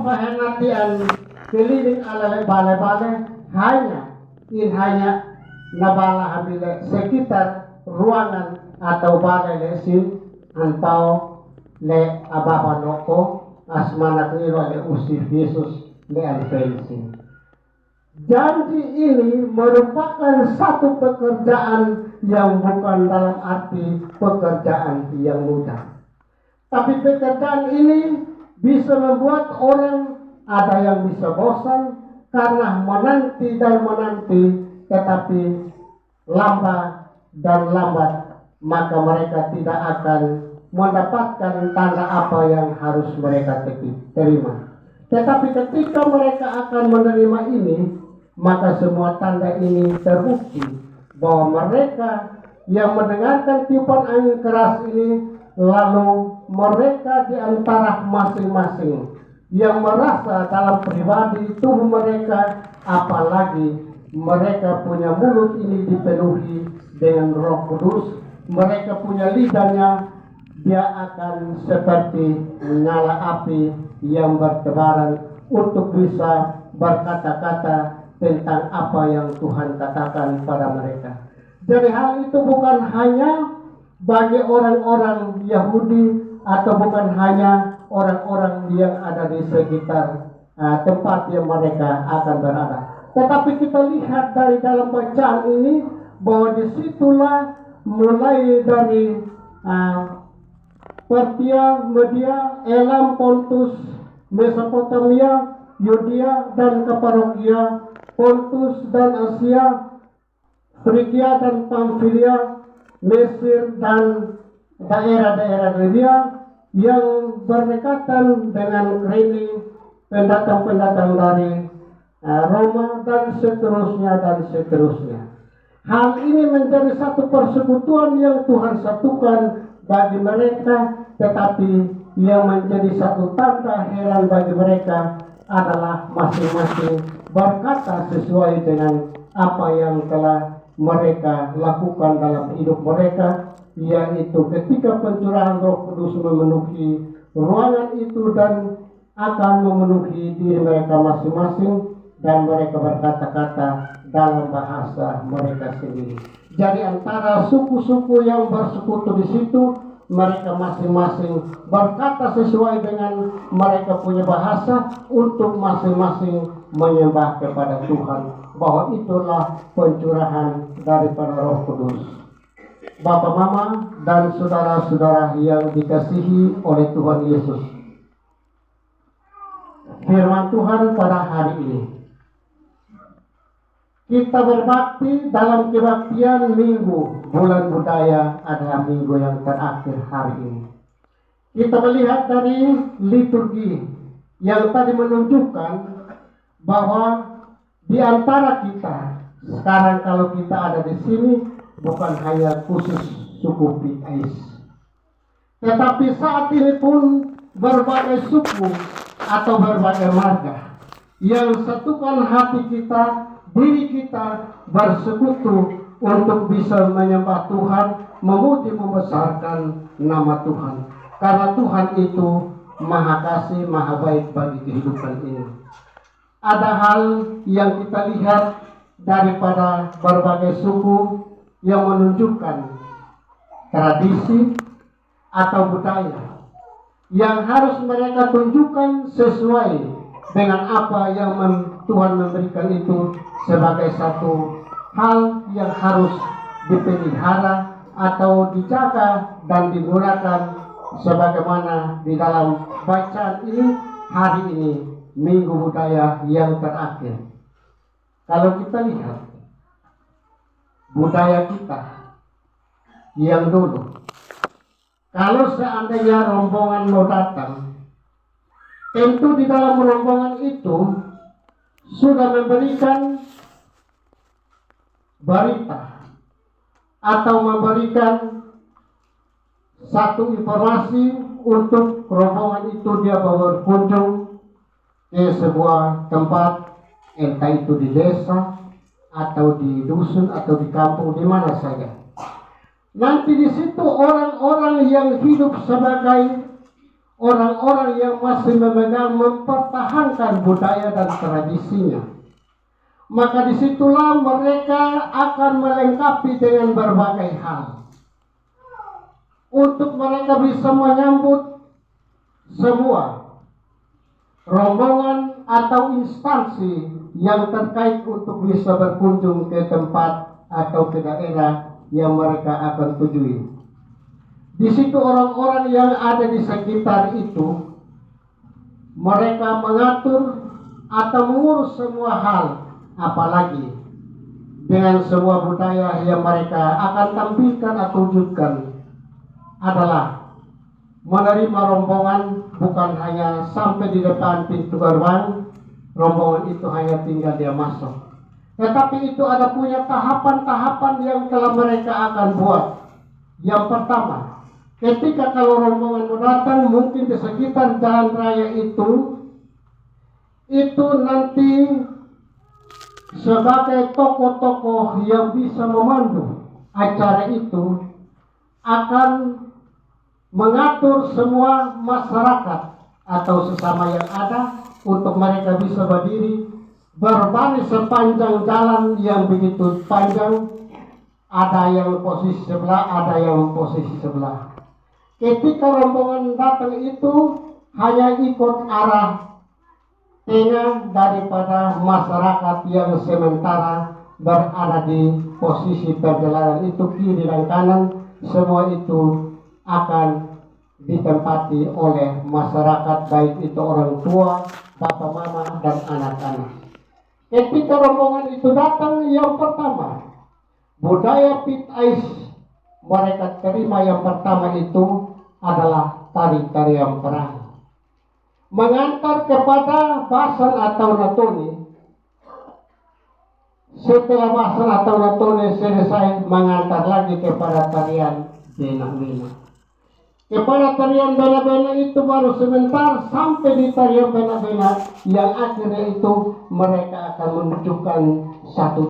pahengatian keliling ala bale-bale hanya nabala habile sekitar ruangan atau balai lesin antau le ababa noko asmana kiro le usir Yesus le alfensi. Janji ini merupakan satu pekerjaan yang bukan dalam arti pekerjaan yang mudah. Tapi pekerjaan ini bisa membuat orang ada yang bisa bosan karena menanti dan menanti, tetapi lambat maka mereka tidak akan mendapatkan tanda apa yang harus mereka terima. Tetapi ketika mereka akan menerima ini, maka semua tanda ini terbukti bahwa mereka yang mendengarkan tiupan angin keras ini, lalu mereka di antara masing-masing yang merasa dalam pribadi tubuh mereka, apalagi mereka punya mulut ini dipenuhi dengan Roh Kudus, mereka punya lidahnya, dia akan seperti nyala api yang bertebaran untuk bisa berkata-kata tentang apa yang Tuhan katakan pada mereka. Jadi hal itu bukan hanya bagi orang-orang Yahudi atau bukan hanya orang-orang yang ada di sekitar tempat yang mereka akan berada. Tetapi kita lihat dari dalam bacaan ini bahwa disitulah mulai dari Partia, Media, Elam, Pontus, Mesopotamia, Yudea dan Kapadokia, Pontus dan Asia, Frigia dan Pamfilia, Mesir dan daerah-daerah Libya yang berdekatan dengan Krene, pendatang-pendatang dari Roma dan seterusnya. Hal ini menjadi satu persekutuan yang Tuhan satukan bagi mereka, tetapi yang menjadi satu tanda heran bagi mereka adalah masing-masing berkata sesuai dengan apa yang telah mereka lakukan dalam hidup mereka, yaitu ketika pencurahan Roh Kudus memenuhi ruangan itu dan akan memenuhi diri mereka masing-masing, dan mereka berkata-kata dalam bahasa mereka sendiri. Jadi antara suku-suku yang bersekutu di situ, mereka masing-masing berkata sesuai dengan mereka punya bahasa untuk masing-masing menyembah kepada Tuhan, bahwa itulah pencurahan daripada Roh Kudus. Bapak, Mama, dan saudara-saudara yang dikasihi oleh Tuhan Yesus, firman Tuhan pada hari ini, kita berbakti dalam kebaktian minggu bulan budaya adalah minggu yang terakhir hari ini. Kita melihat dari liturgi yang tadi menunjukkan bahwa di antara kita sekarang, kalau kita ada di sini, bukan hanya khusus suku Pais, tetapi saat ini pun berbagai suku atau berbagai marga yang satukan hati kita, diri kita bersekutu untuk bisa menyembah Tuhan, memuji membesarkan nama Tuhan. Karena Tuhan itu maha kasih, maha baik bagi kehidupan ini. Ada hal yang kita lihat daripada berbagai suku yang menunjukkan tradisi atau budaya yang harus mereka tunjukkan sesuai dengan apa yang Tuhan memberikan itu sebagai satu hal yang harus dipelihara atau dijaga dan digunakan, sebagaimana di dalam bacaan ini hari ini, Minggu Budaya yang terakhir. Kalau kita lihat budaya kita yang dulu, kalau seandainya rombongan mau datang, tentu di dalam rombongan itu sudah memberikan berita atau memberikan satu informasi untuk rombongan itu dia berkunjung ke sebuah tempat, entah itu di desa atau di dusun atau di kampung, di mana saja. Nanti di situ orang-orang yang hidup sebagai orang-orang yang masih memegang mempertahankan budaya dan tradisinya. Maka disitulah mereka akan melengkapi dengan berbagai hal. Untuk mereka bisa menyambut semua rombongan atau instansi yang terkait untuk bisa berkunjung ke tempat atau ke daerah yang mereka akan tujui. Di situ orang-orang yang ada di sekitar itu, mereka mengatur atau mengurus semua hal, apalagi dengan semua budaya yang mereka akan tampilkan atau wujudkan adalah menerima rombongan bukan hanya sampai di depan pintu gerbang, rombongan itu hanya tinggal dia masuk. Tetapi itu ada punya tahapan-tahapan yang telah mereka akan buat. Yang pertama, ketika kalau rombongan datang mungkin di sekitar jalan raya itu nanti sebagai tokoh-tokoh yang bisa memandu acara itu akan mengatur semua masyarakat atau sesama yang ada untuk mereka bisa berdiri berbaris sepanjang jalan yang begitu panjang. Ada yang posisi sebelah, ada yang posisi sebelah. Ketika rombongan datang itu hanya ikut arah tengah daripada masyarakat yang sementara berada di posisi perjalanan itu, kiri dan kanan semua itu akan ditempati oleh masyarakat, baik itu orang tua, bapak, mama, dan anak-anak. Ketika rombongan itu datang, yang pertama budaya Pit Ais mereka terima yang pertama itu adalah tari-tarian perang, mengantar kepada Basan atau Natoni. Setelah Basan atau Natoni selesai, mengantar lagi kepada tarian Bena-Bena. Kepada tarian Bena-Bena itu baru sebentar sampai di tarian Bena-Bena yang akhirnya itu mereka akan menunjukkan satu